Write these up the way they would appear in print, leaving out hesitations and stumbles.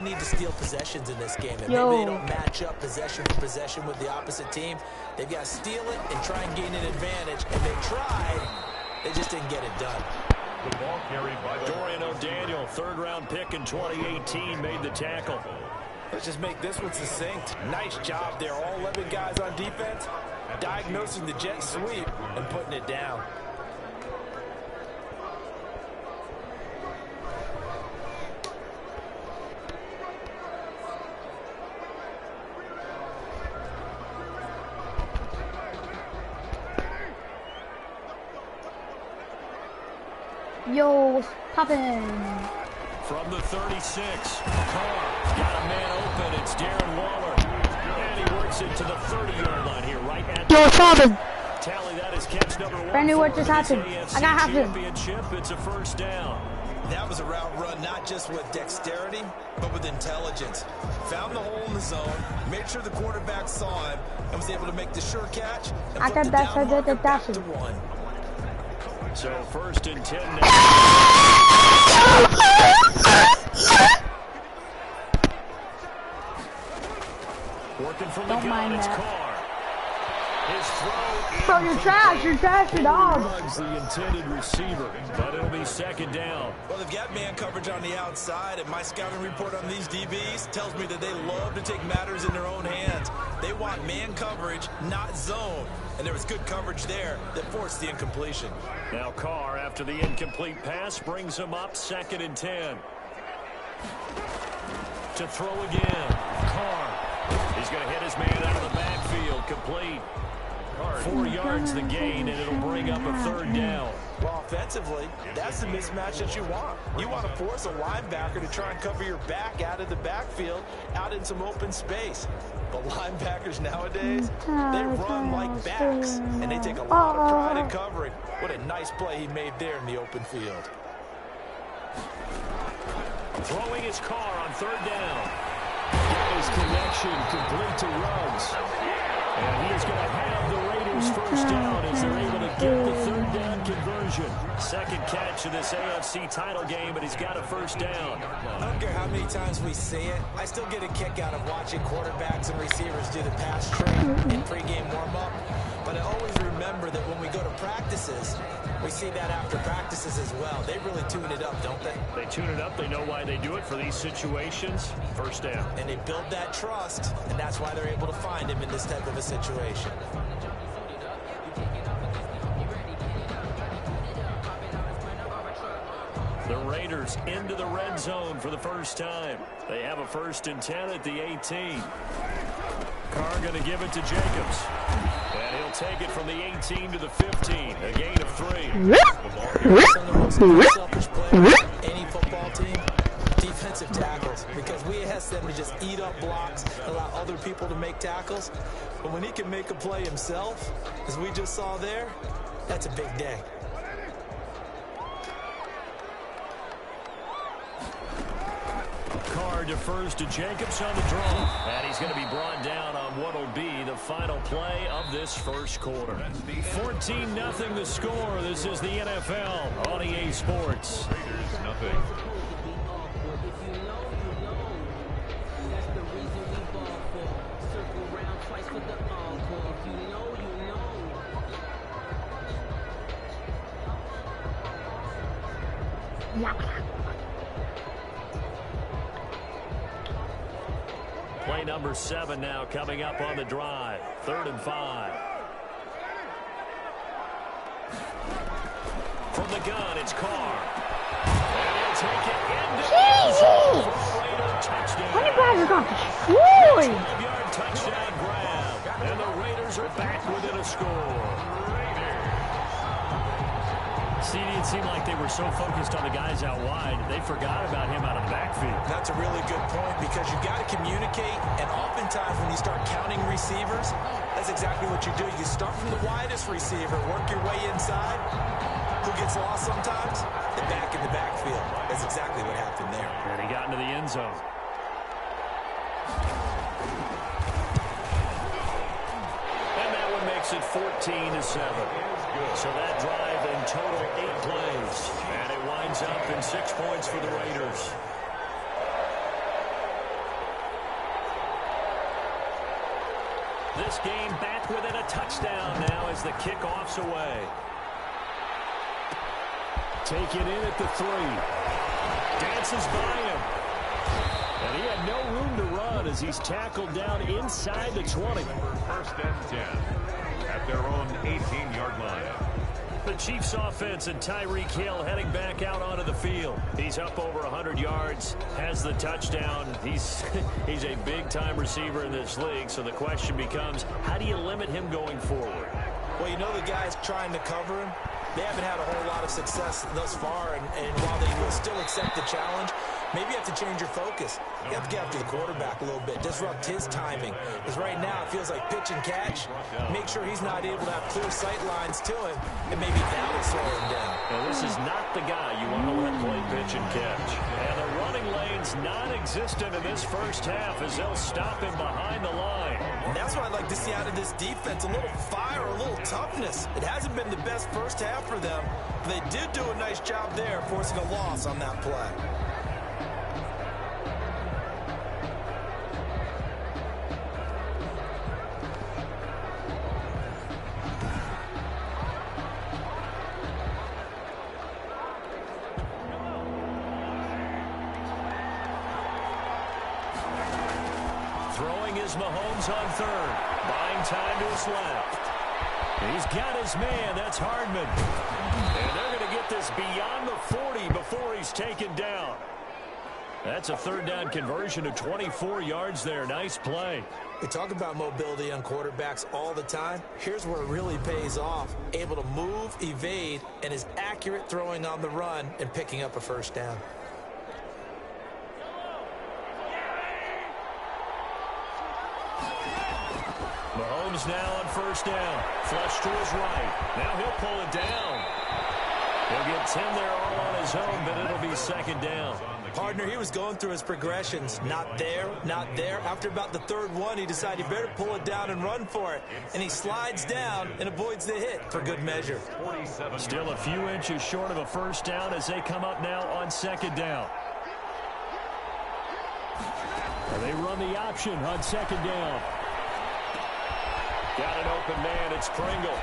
Need to steal possessions in this game, and maybe they don't match up possession for possession with the opposite team. They've got to steal it and try and gain an advantage, and they tried. They just didn't get it done. The ball carried by Dorian O'Daniel, third-round pick in 2018, made the tackle. Let's just make this one succinct. Nice job there, all 11 guys on defense, diagnosing the jet sweep and putting it down. Yo, what's poppin'? From the 36, Carr got a man open. It's Darren Waller. And he works it to the 30-yard line here, right at Yo, what's poppin'? Tally, that is catch number 1. Brandon, what just happened? I got happened. Championship. It's a first down. That was a route run, not just with dexterity, but with intelligence. Found the hole in the zone, made sure the quarterback saw him, and was able to make the sure catch. And I got that. I did the dash. So first and 10 now. Working from the gun, it's Carr. His throw. Bro, you're trash. You're trash, your dog. Runs the intended receiver, but it'll be second down. Well, they've got man coverage on the outside, and my scouting report on these DBs tells me that they love to take matters in their own hands. They want man coverage, not zone. And there was good coverage there that forced the incompletion. Now Carr, after the incomplete pass, brings him up second and 10. To throw again. Carr. He's going to hit his man out of the backfield. Complete. 4 yards the gain, and it'll bring up a third down. Well, offensively, that's the mismatch that you want. You want to force a linebacker to try and cover your back out of the backfield, out in some open space. But linebackers nowadays, they run like backs, and they take a lot of pride in covering. What a nice play he made there in the open field. Throwing his Carr on third down. Got his connection complete to Ruggs. And he is going to have the Raiders first down as they're able to get the third down conversion. Second catch of this AFC title game, but he's got a first down. I don't care how many times we see it. I still get a kick out of watching quarterbacks and receivers do the pass train in pregame warm-up. But I always remember that when we go to practices, we see that after practices as well. They really tune it up, don't they? They tune it up. They know why they do it for these situations. First down. And they build that trust, and that's why they're able to find him in this type of a situation. The Raiders into the red zone for the first time. They have a first and 10 at the 18. Carr going to give it to Jacobs. And he'll take it from the 18 to the 15. A gain of 3. Any football team, defensive tackles, because we ask them to just eat up blocks, allow other people to make tackles. But when he can make a play himself, as we just saw there, that's a big day. Carr defers to Jacobs on the draw. And he's going to be brought down on what will be the final play of this first quarter. 14-0 the score. This is the NFL on EA Sports. Raiders nothing. Play number 7 now coming up on the drive. 3rd and 5. From the gun, it's Carr. And he'll take it into the end zone for a Raider touchdown. How many guys are going to destroy? 12-yard touchdown grab. And the Raiders are back within a score. See, it seemed like they were so focused on the guys out wide, they forgot about him out of the backfield. That's a really good point, because you've got to communicate, and oftentimes when you start counting receivers, that's exactly what you do. You start from the widest receiver, work your way inside. Who gets lost sometimes? The back in the backfield. That's exactly what happened there. And he got into the end zone. And that one makes it 14-7. So that drive in total 8 plays. And it winds up in 6 points for the Raiders. This game back within a touchdown now as the kickoff's away. Taken in at the 3. Dances by him. And he had no room to run as he's tackled down inside the 20. First and 10 at their own 18-yard line. The Chiefs offense and Tyreek Hill heading back out onto the field. He's up over 100 yards, has the touchdown. He's a big-time receiver in this league, so the question becomes, how do you limit him going forward? Well, you know the guys trying to cover him, they haven't had a whole lot of success thus far, and while they will still accept the challenge, maybe you have to change your focus. You have to get after the quarterback a little bit, disrupt his timing. Because right now it feels like pitch and catch. Make sure he's not able to have clear sight lines to him, and maybe that'll slow him down. Now, this is not the guy you want to let play pitch and catch. And the running lane's non-existent in this first half as they'll stop him behind the line. And that's what I'd like to see out of this defense, a little fire, a little toughness. It hasn't been the best first half for them, but they did do a nice job there, forcing a loss on that play. Throwing is Mahomes on third. Buying time to his left. He's got his man. That's Hardman. And they're going to get this beyond the 40 before he's taken down. That's a third down conversion of 24 yards there. Nice play. We talk about mobility on quarterbacks all the time. Here's where it really pays off. Able to move, evade, and is accurate throwing on the run and picking up a first down. Mahomes now on first down. Flush to his right. Now he'll pull it down. He'll get 10 there all on his own, but it'll be second down. Partner, he was going through his progressions. Not there, not there. After about the third one, he decided he better pull it down and run for it. And he slides down and avoids the hit for good measure. Still a few inches short of a first down as they come up now on second down. They run the option on second down. Got an open man. It's Pringle.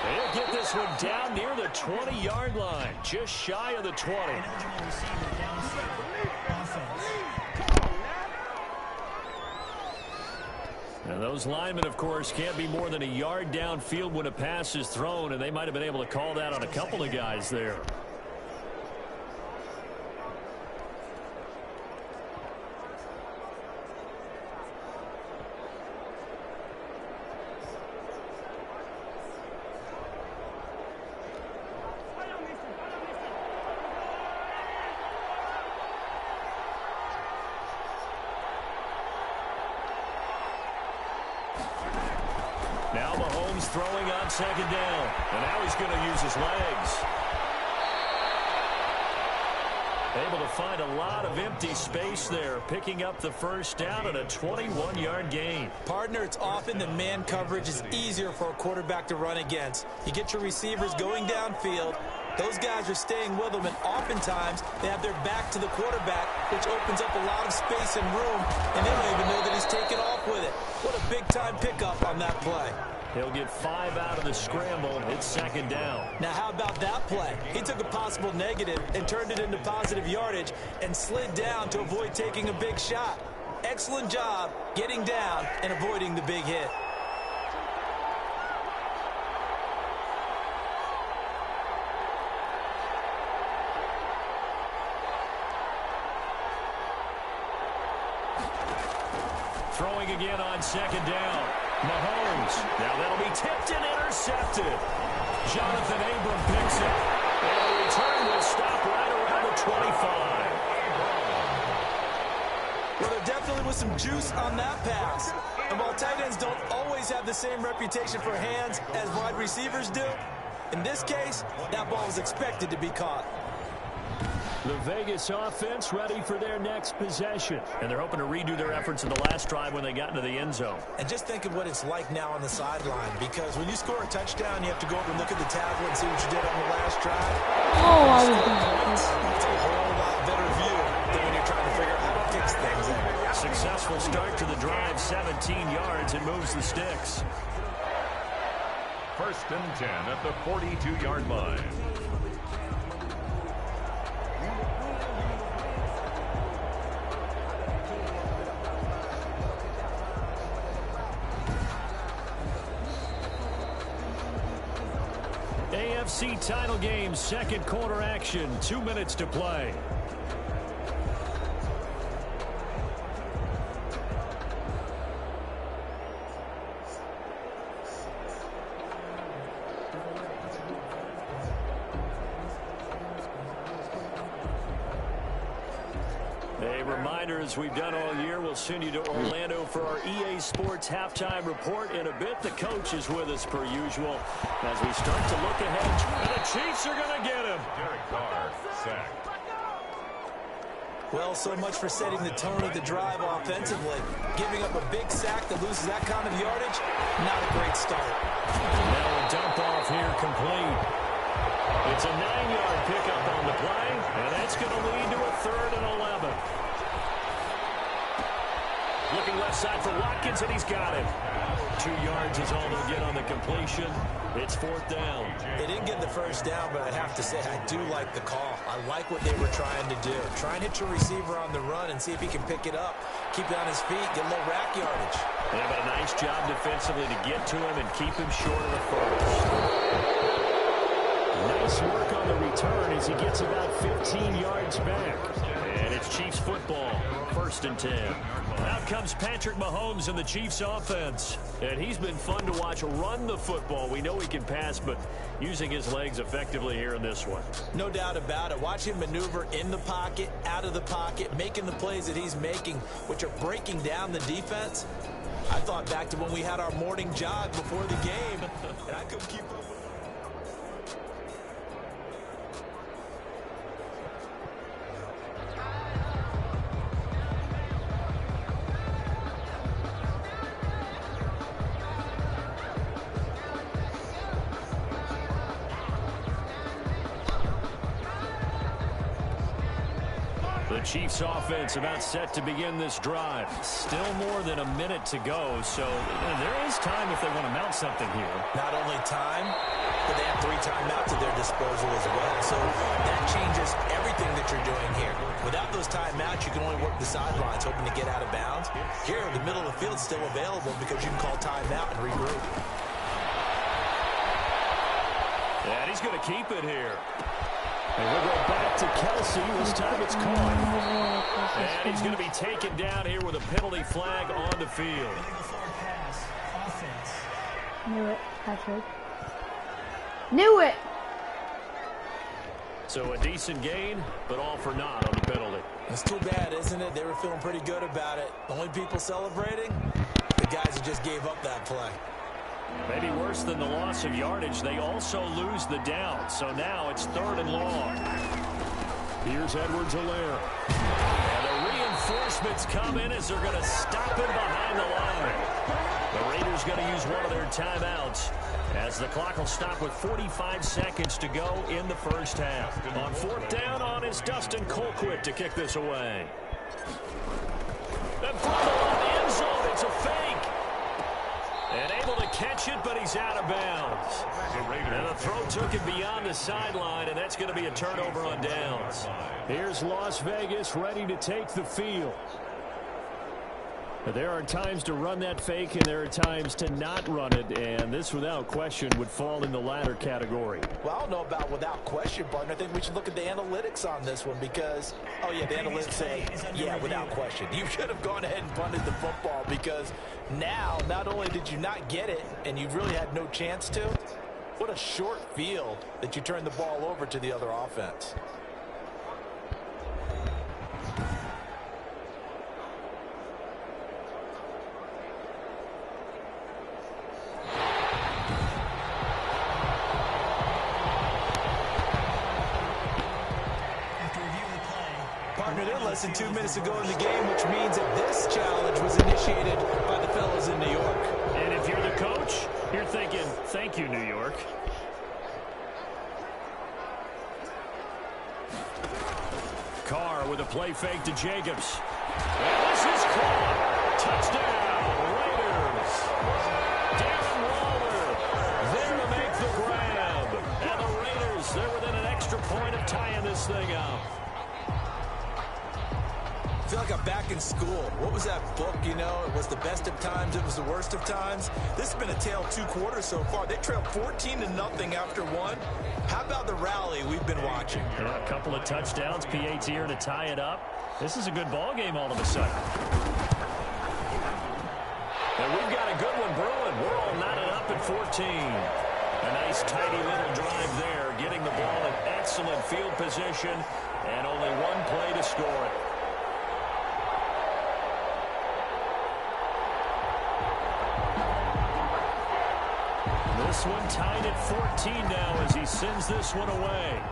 They'll get this one down near the 20-yard line, just shy of the 20. Now those linemen, of course, can't be more than a yard downfield when a pass is thrown, and they might have been able to call that on a couple of guys there. Now Mahomes throwing on second down. And now he's going to use his legs. Able to find a lot of empty space there, picking up the first down and a 21-yard gain. Partner, it's often that man coverage is easier for a quarterback to run against. You get your receivers going downfield. Those guys are staying with them, and oftentimes they have their back to the quarterback, which opens up a lot of space and room, and they don't even know that he's taken off with it. What a big-time pickup on that play. He'll get 5 out of the scramble. It's second down. Now, how about that play? He took a possible negative and turned it into positive yardage and slid down to avoid taking a big shot. Excellent job getting down and avoiding the big hit. Throwing again on second down. Mahomes. Now that'll be tipped and intercepted. Jonathan Abram picks it. And the return will stop right around the 25. Well, there definitely was some juice on that pass. And while tight ends don't always have the same reputation for hands as wide receivers do, in this case, that ball was expected to be caught. The Vegas offense ready for their next possession. And they're hoping to redo their efforts in the last drive when they got into the end zone. And just think of what it's like now on the sideline, because when you score a touchdown, you have to go over and look at the tablet and see what you did on the last drive. Oh, I was It's a whole lot better view than when you're trying to figure out how to fix things. Successful start to the drive, 17 yards, and moves the sticks. 1st and 10 at the 42-yard line. AFC title game, second quarter action, 2 minutes to play. A reminder, as we've done all year, we'll send you to Orlando for our EA Sports halftime report in a bit. The coach is with us per usual as we start to look ahead. And the Chiefs are going to get him. Derek Carr sacked. Well, so much for setting the tone of the drive offensively. Giving up a big sack that loses that kind of yardage, not a great start. Now a dump off here complete. It's a 9-yard pickup on the play, and that's going to lead to a 3rd and 11. Looking left side for Watkins, and he's got it. 2 yards is all they'll get on the completion. It's 4th down. They didn't get the first down, but I have to say I do like the call. I like what they were trying to do. Try and hit your receiver on the run and see if he can pick it up. Keep it on his feet, get a little rack yardage. They have a nice job defensively to get to him and keep him short of the first. Nice work on the return as he gets about 15 yards back. And it's Chiefs football, 1st and 10. Out comes Patrick Mahomes in the Chiefs offense. And he's been fun to watch run the football. We know he can pass, but using his legs effectively here in this one. No doubt about it. Watch him maneuver in the pocket, out of the pocket, making the plays that he's making, which are breaking down the defense. I thought back to when we had our morning jog before the game, and I couldn't keep up with it. The Chiefs offense about set to begin this drive. Still more than a minute to go, so there is time if they want to mount something here. Not only time, but they have 3 timeouts at their disposal as well. So that changes everything that you're doing here. Without those timeouts, you can only work the sidelines, hoping to get out of bounds. Here, the middle of the field is still available because you can call timeout and regroup. And he's going to keep it here. And we'll go back to Kelsey. This time it's caught. And he's going to be taken down here with a penalty flag on the field. Knew it, Patrick. Knew it! So a decent gain, but all for naught on the penalty. It's too bad, isn't it? They were feeling pretty good about it. The only people celebrating, the guys who just gave up that play. Maybe worse than the loss of yardage, they also lose the down. So now it's 3rd and long. Here's Edwards-Helaire. And the reinforcements come in as they're going to stop him behind the line. The Raiders going to use one of their timeouts as the clock will stop with 45 seconds to go in the first half. On 4th down on is Dustin Colquitt to kick this away. And fumble on the end zone. It's a fake. And able to catch it, but he's out of bounds. And the throw took it beyond the sideline, and that's going to be a turnover on downs. Here's Las Vegas ready to take the field. There are times to run that fake, and there are times to not run it, and this, without question, would fall in the latter category. Well, I don't know about without question, partner. I think we should look at the analytics on this one because, oh, yeah, the analytics say, yeah, without question. You should have gone ahead and punted the football because now, not only did you not get it, and you really had no chance to, what a short field that you turned the ball over to the other offense. Less than 2 minutes ago in the game, which means that this challenge was initiated by the fellas in New York. And if you're the coach, you're thinking, thank you, New York. Carr with a play fake to Jacobs. And this is caught. Touchdown, Raiders. Darren Waller there to make the grab. And the Raiders, they're within an extra point of tying this thing up. I feel like I'm back in school. What was that book, you know? It was the best of times, it was the worst of times. This has been a tale of 2 quarters so far. They trailed 14-0 after one. How about the rally we've been watching? Yeah, a couple of touchdowns, PAT here to tie it up. This is a good ball game all of a sudden. And we've got a good one brewing. We're all knotted up at 14. A nice tidy little drive there, getting the ball in excellent field position, and only one play to score it. This one tied at 14 now as he sends this one away.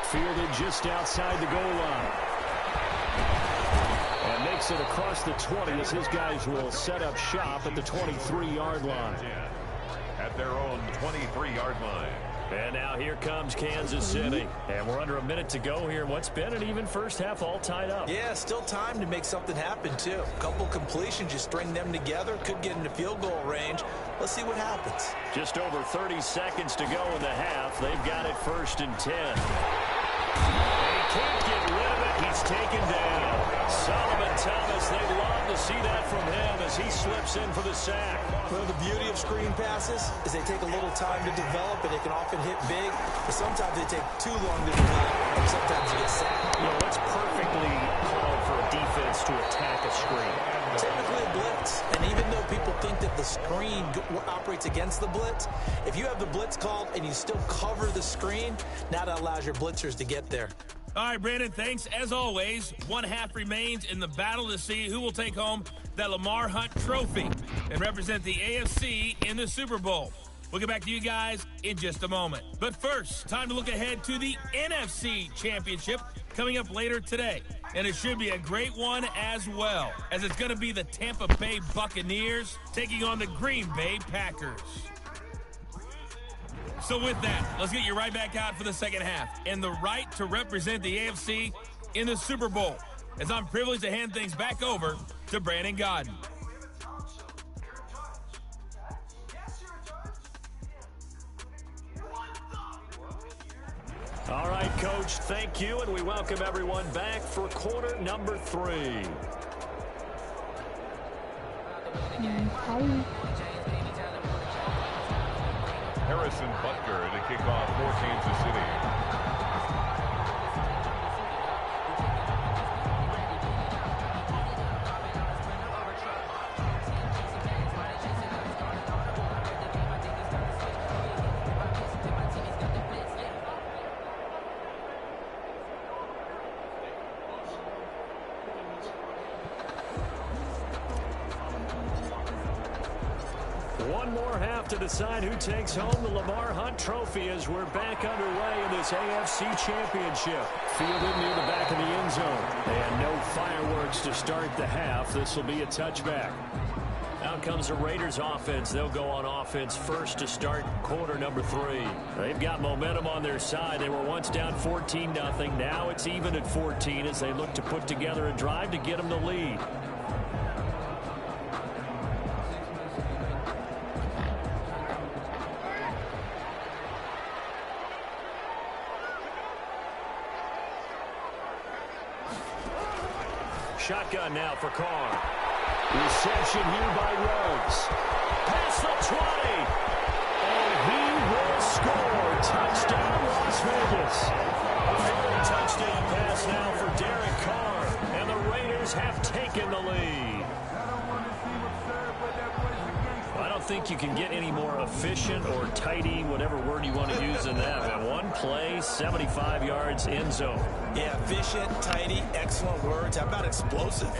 Fielded just outside the goal line. And makes it across the 20 as his guys will set up shop at the 23-yard line. At their own 23-yard line. And now here comes Kansas City. And we're under a minute to go here in what's been an even first half, all tied up. Yeah, still time to make something happen, too. A couple completions, just string them together. Could get into field goal range. Let's see what happens. Just over 30 seconds to go in the half. They've got it 1st and 10. And he can't get rid of it. He's taken down. Solomon Thomas, they'd love to see that from him as he slips in for the sack. Well, the beauty of screen passes is they take a little time to develop, and they can often hit big, but sometimes they take too long to develop, and sometimes you get sacked. You know, what's perfectly called for a defense to attack a screen? Typically a blitz, and even though people think that the screen operates against the blitz, if you have the blitz called and you still cover the screen, now that allows your blitzers to get there. All right, Brandon, thanks. As always, one half remains in the battle to see who will take home that Lamar Hunt trophy and represent the AFC in the Super Bowl. We'll get back to you guys in just a moment. But first, time to look ahead to the NFC Championship coming up later today. And it should be a great one as well, as it's going to be the Tampa Bay Buccaneers taking on the Green Bay Packers. So with that, let's get you right back out for the second half and the right to represent the AFC in the Super Bowl, as I'm privileged to hand things back over to Brandon Gaudin. All right, Coach, thank you, and we welcome everyone back for quarter number 3. Harrison Butker to kick off for Kansas City. One more half to decide who takes home the Lamar Hunt trophy as we're back underway in this AFC Championship. Fielded near the back of the end zone. And no fireworks to start the half. This will be a touchback. Out comes the Raiders offense. They'll go on offense first to start quarter number 3. They've got momentum on their side. They were once down 14-0. Now it's even at 14 as they look to put together a drive to get them the lead. Shotgun now for Carr. Reception here by Ruggs. Past the 20. And he will score. Touchdown, Las Vegas. A third touchdown pass now for Derek Carr. And the Raiders have taken the lead. I don't think you can get any more efficient or tidy, whatever word you want to use in that. And one play, 75 yards, end zone. Yeah, efficient, tidy, excellent words. How about explosive?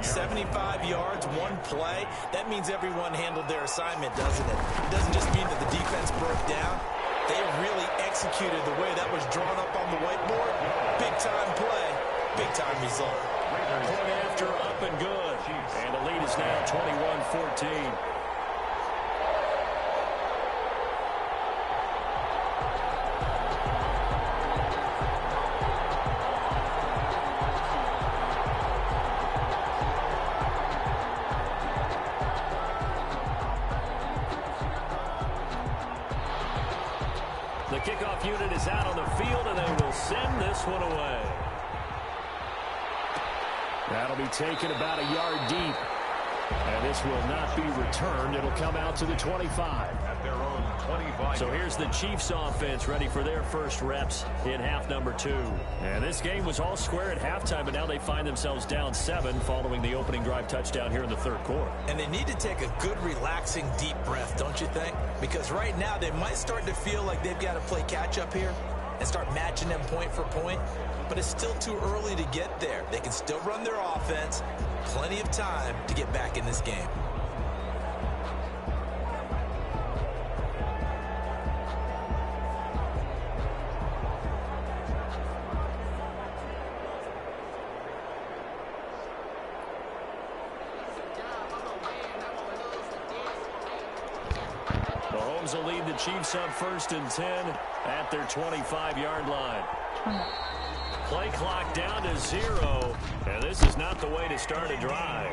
75 yards, one play. That means everyone handled their assignment, doesn't it? It doesn't just mean that the defense broke down. They really executed the way that was drawn up on the whiteboard. Big-time play, big-time result. Point after, up and good. And the lead is now 21-14. Kickoff unit is out on the field, and they will send this one away. That'll be taken about a yard deep. And this will not be returned. It'll come out to the 25. At their own 25. So here's the Chiefs offense ready for their first reps in half number 2. And this game was all square at halftime, but now they find themselves down 7 following the opening drive touchdown here in the third quarter. And they need to take a good, relaxing, deep breath, don't you think? Because right now they might start to feel like they've got to play catch-up here and start matching them point for point. But it's still too early to get there. They can still run their offense. Plenty of time to get back in this game. Mahomes will lead the Chiefs up 1st and 10 at their 25-yard line. Play clock down to 0, and this is not the way to start a drive.